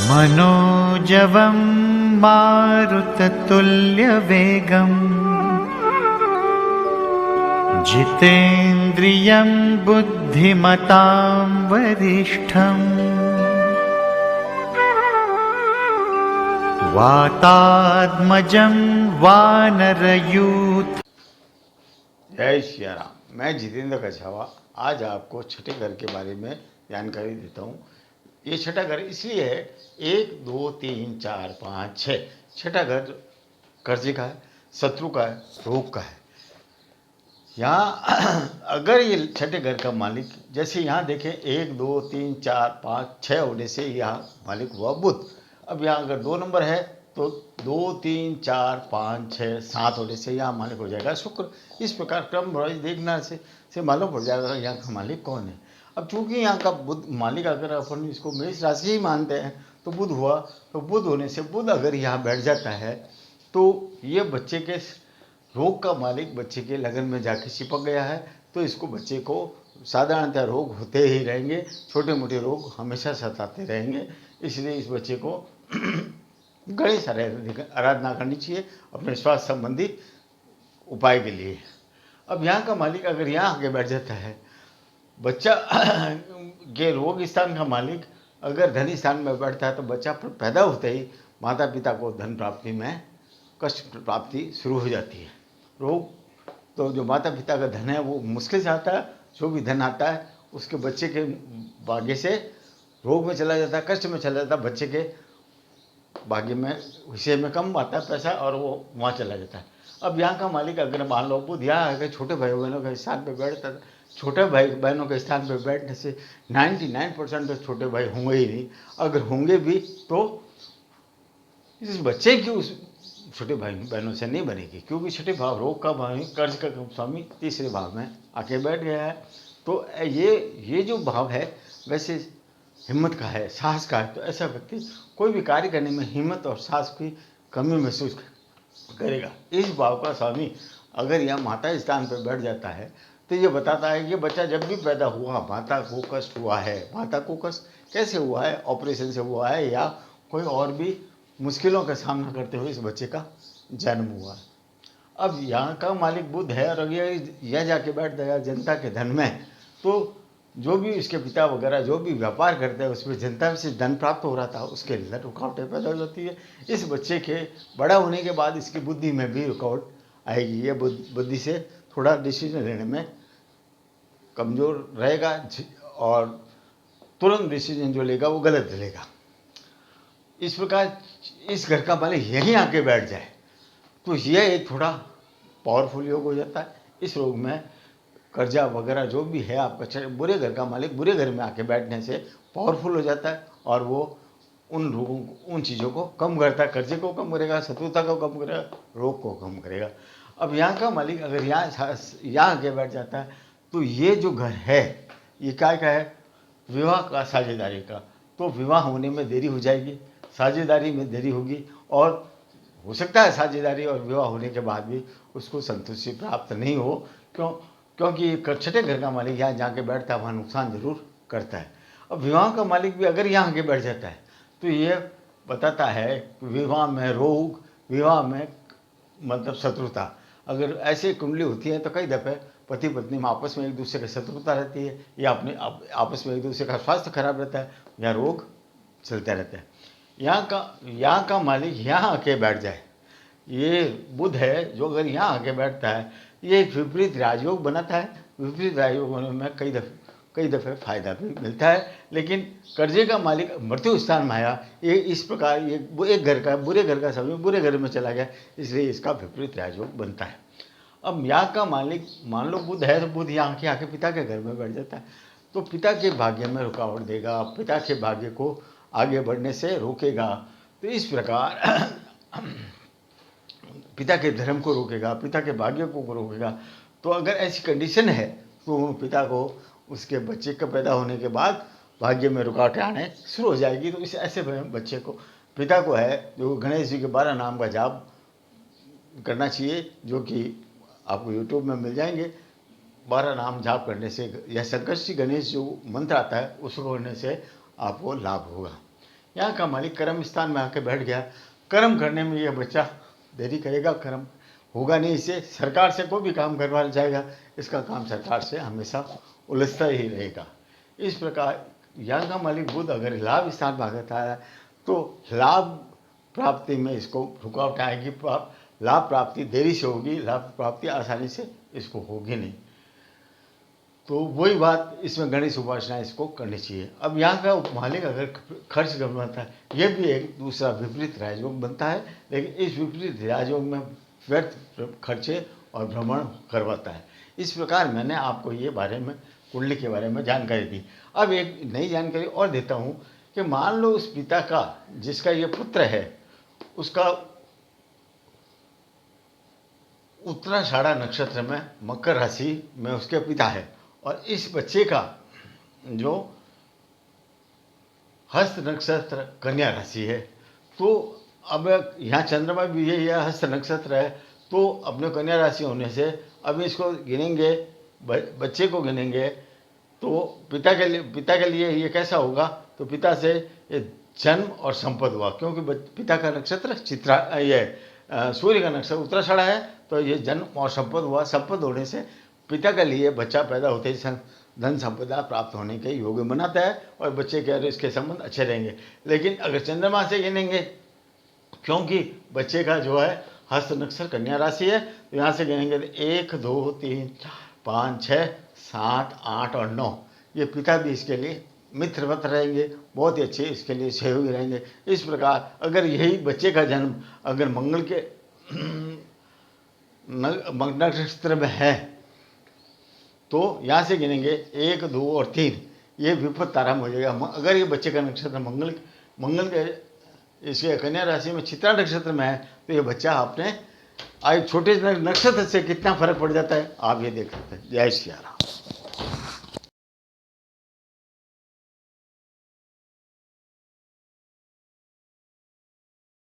मनोजवं मारुततुल्यवेगम् जितेन्द्रियं बुद्धिमतां वरिष्ठम् वातात्मजं वानरयूथ। जय श्री राम। मैं जितेंद्र कछावा आज आपको छठे घर के बारे में जानकारी देता हूँ। ये छठा घर इसलिए है 1 2 3 4 5 6 छठा घर कर्जे का है, शत्रु का है, रोग का है। यहाँ अगर ये छठे घर का मालिक जैसे यहाँ देखें 1 2 3 4 5 6 होने से यहाँ मालिक हुआ बुध। अब यहाँ अगर 2 नंबर है तो 2 3 4 5 6 7 होने से यहाँ मालिक हो जाएगा शुक्र। इस प्रकार क्रम वाइज देखना से मालूम पड़ जाएगा यहाँ का मालिक कौन है। अब चूंकि यहाँ का बुध मालिक अगर अपन इसको मेष राशि ही मानते हैं तो बुध हुआ, तो बुध होने से बुध अगर यहाँ बैठ जाता है तो ये बच्चे के रोग का मालिक बच्चे के लगन में जाके चिपक गया है। तो इसको बच्चे को साधारणतः रोग होते ही रहेंगे, छोटे मोटे रोग हमेशा सताते रहेंगे। इसलिए इस बच्चे को गणेश आराधना करनी चाहिए अपने स्वास्थ्य संबंधी उपाय के लिए। अब यहाँ का मालिक अगर यहाँ आगे बैठ जाता है, बच्चा के रोग स्थान का मालिक अगर धन स्थान में बैठता है तो बच्चा पैदा होते ही माता पिता को धन प्राप्ति में कष्ट प्राप्ति शुरू हो जाती है। रोग तो जो माता पिता का धन है वो मुश्किल से आता है, जो भी धन आता है उसके बच्चे के भाग्य से रोग में चला जाता है, कष्ट में चला जाता है। बच्चे के भाग्य में हिस्से में कम आता है पैसा और वो वहाँ चला जाता है। अब यहाँ का मालिक अगर मान लो बुध यहाँ अगर छोटे भाई बहनों के स्थान पर बैठता है, छोटे भाई बहनों के स्थान पर बैठने से 99% तो छोटे भाई होंगे ही नहीं। अगर होंगे भी तो इस बच्चे की उस छोटे भाई बहनों से नहीं बनेगी, क्योंकि छठे भाव रोग का भाव कर्ज का स्वामी तीसरे भाव में आके बैठ गया है। तो ये जो भाव है वैसे हिम्मत का है, साहस का है। तो ऐसा व्यक्ति कोई भी कार्य करने में हिम्मत और साहस की कमी महसूस करेगा। इस भाव का स्वामी अगर यह माता स्थान पर बैठ जाता है तो ये बताता है कि बच्चा जब भी पैदा हुआ माता को कष्ट हुआ है। माता को कष्ट कैसे हुआ है? ऑपरेशन से हुआ है या कोई और भी मुश्किलों का सामना करते हुए इस बच्चे का जन्म हुआ है। अब यहाँ का मालिक बुध है और यह जाके बैठ गया जनता के धन में, तो जो भी इसके पिता वगैरह जो भी व्यापार करते हैं उसमें जनता से धन प्राप्त हो रहा था, उसके अंदर रुकावटें पैदा हो जाती है। इस बच्चे के बड़ा होने के बाद इसकी बुद्धि में भी रुकावट आएगी। ये बुद्धि से थोड़ा डिसीजन लेने में कमज़ोर रहेगा और तुरंत डिसीजन जो लेगा वो गलत लेगा। इस प्रकार इस घर का मालिक यहीं आके बैठ जाए तो यह एक थोड़ा पावरफुल योग हो जाता है। इस रोग में कर्जा वगैरह जो भी है आपका बुरे घर का मालिक बुरे घर में आके बैठने से पावरफुल हो जाता है और वो उन रोगों को उन चीज़ों को कम करता है। कर्जे को कम करेगा, शत्रुता को कम करेगा, रोग को कम करेगा। अब यहाँ का मालिक अगर यहाँ आके बैठ जाता है तो ये जो घर है ये क्या का है? विवाह का, साझेदारी का। तो विवाह होने में देरी हो जाएगी, साझेदारी में देरी होगी और हो सकता है साझेदारी और विवाह होने के बाद भी उसको संतुष्टि प्राप्त नहीं हो। क्योंकि छठे घर का मालिक यहाँ जाके बैठता है वहाँ नुकसान जरूर करता है। अब विवाह का मालिक भी अगर यहाँ आके बैठ जाता है तो ये बताता है कि विवाह में रोग, विवाह में मतलब शत्रुता। अगर ऐसे कुंडली होती है तो कई दफ़े पति पत्नी में आपस में एक दूसरे की शत्रुता रहती है या अपने आपस में एक दूसरे का स्वास्थ्य खराब रहता है या रोग चलते रहते हैं। यहाँ का मालिक यहाँ आके बैठ जाए, ये बुध है जो अगर यहाँ आके बैठता है ये एक विपरीत राजयोग बनाता है। विपरीत राजयोग होने में कई दफ़े फायदा भी मिलता है, लेकिन कर्जे का मालिक मृत्यु स्थान में आया, ये इस प्रकार ये एक घर का बुरे घर का समय बुरे घर में चला गया, इसलिए इसका विपरीत राजयोग बनता है। अब यहाँ का मालिक मान लो बुध है तो बुध यहाँ के आके पिता के घर में बैठ जाता है तो पिता के भाग्य में रुकावट देगा, पिता के भाग्य को आगे बढ़ने से रोकेगा। तो इस प्रकार पिता के धर्म को रोकेगा, पिता के भाग्य को रोकेगा। तो अगर ऐसी कंडीशन है तो पिता को उसके बच्चे का पैदा होने के बाद भाग्य में रुकावटें आने शुरू हो जाएगी। तो इस ऐसे बच्चे को पिता को है जो गणेश जी के 12 नाम का जाप करना चाहिए, जो कि आपको यूट्यूब में मिल जाएंगे। 12 नाम जाप करने से या संकष्टी गणेश जो मंत्र आता है उसको करने से आपको लाभ होगा। यहाँ का मालिक कर्म स्थान में आके बैठ गया, कर्म करने में ये बच्चा देरी करेगा, कर्म होगा नहीं, इसे सरकार से कोई भी काम करवाना जाएगा, इसका काम सरकार से हमेशा उलझता ही रहेगा। इस प्रकार यहाँ का मालिक बुध अगर लाभ स्थान में आता है तो लाभ प्राप्ति में इसको रुकावट आएगी, लाभ प्राप्ति देरी से होगी, लाभ प्राप्ति आसानी से इसको होगी नहीं। तो वही बात इसमें गणेश उपासना इसको करनी चाहिए। अब यहाँ का मालिक अगर खर्च करवाता है, ये भी एक दूसरा विपरीत राजयोग बनता है, लेकिन इस विपरीत राजयोग में व्यर्थ खर्चे और भ्रमण करवाता है। इस प्रकार मैंने आपको ये बारे में कुंडली के बारे में जानकारी दी। अब एक नई जानकारी और देता हूँ कि मान लो उस पिता का, जिसका ये पुत्र है, उसका उत्तराषाढ़ा नक्षत्र में मकर राशि में उसके पिता है, और इस बच्चे का जो हस्त नक्षत्र कन्या राशि है, तो अब यहाँ चंद्रमा भी ये हस्त नक्षत्र है, तो अपने कन्या राशि होने से अब इसको गिनेंगे, बच्चे को गिनेंगे, तो पिता के लिए ये कैसा होगा, तो पिता से ये जन्म और संपद हुआ, क्योंकि पिता का नक्षत्र सूर्य का नक्षत्र उत्तराषाढ़ा है, तो ये जन्म और संपद हुआ। संपद होने से पिता के लिए बच्चा पैदा होते ही धन संपदा प्राप्त होने के योग्य बनाता है, और बच्चे के इसके संबंध अच्छे रहेंगे। लेकिन अगर चंद्रमा से गिनेंगे, क्योंकि बच्चे का जो है हस्त नक्षत्र कन्या राशि है, तो यहाँ से गिनेंगे तो 1 2 3 4 5 6 7 8 और 9, ये पिता भी इसके लिए मित्रवत रहेंगे, बहुत ही अच्छे इसके लिए सहयोगी रहेंगे। इस प्रकार अगर यही बच्चे का जन्म अगर मंगल के नक्षत्र में है, तो यहाँ से गिनेंगे 1 2 और 3, ये विपद तारा हो जाएगा। अगर ये बच्चे का नक्षत्र मंगल के इसके कन्या राशि में चित्रा नक्षत्र में है, तो ये बच्चा अपने छोटे नक्षत्र से कितना फर्क पड़ जाता है आप ये देख सकते हैं। जय श्री राम।